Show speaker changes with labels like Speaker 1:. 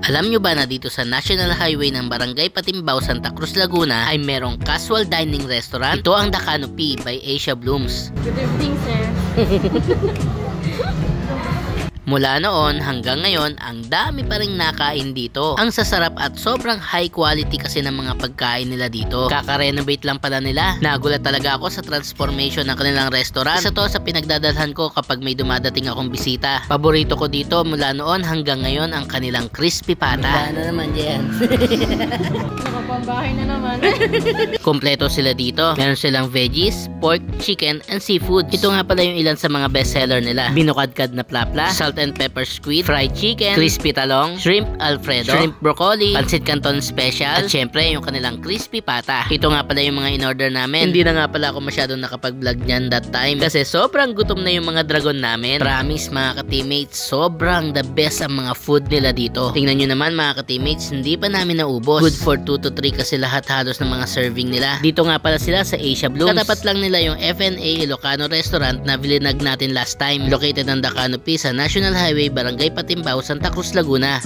Speaker 1: Alam nyo ba na dito sa National Highway ng Barangay Patimbao, Santa Cruz, Laguna ay merong casual dining restaurant? Ito ang The Canopy by Asia Blooms.
Speaker 2: Good evening, sir.
Speaker 1: Mula noon hanggang ngayon, ang dami pa ring nakain dito. Ang sasarap at sobrang high quality kasi ng mga pagkain nila dito. Kaka-renovate lang pala nila. Nagulat talaga ako sa transformation ng kanilang restaurant. Isa to sa pinagdadalhan ko kapag may dumadating akong bisita. Paborito ko dito mula noon hanggang ngayon ang kanilang crispy pata. Ano naman yan?
Speaker 2: Nakapambahay na naman.
Speaker 1: Kompleto sila dito. Meron silang veggies, pork, chicken, and seafood. Ito nga pala yung ilan sa mga bestseller nila. Binukadkad na plapla, salt and pepper squid, fried chicken, crispy talong, shrimp alfredo, shrimp broccoli, pancit canton special, at syempre yung kanilang crispy pata. Ito nga pala yung mga in-order namin. Hindi na nga pala ako masyadong nakapag-vlog niyan that time kasi sobrang gutom na yung mga dragon namin. Promise mga ka-teammates, sobrang the best ang mga food nila dito. Tingnan nyo naman mga ka-teammates, hindi pa namin naubos. Good for 2 to 3 kasi lahat halos ng mga serving nila. Dito nga pala sila sa Asia Blooms. Katapat lang nila yung FNA Ilocano Restaurant na vilinag natin last time. Located ang The Canopy sa National Highway, Barangay Patimbao, Santa Cruz, Laguna.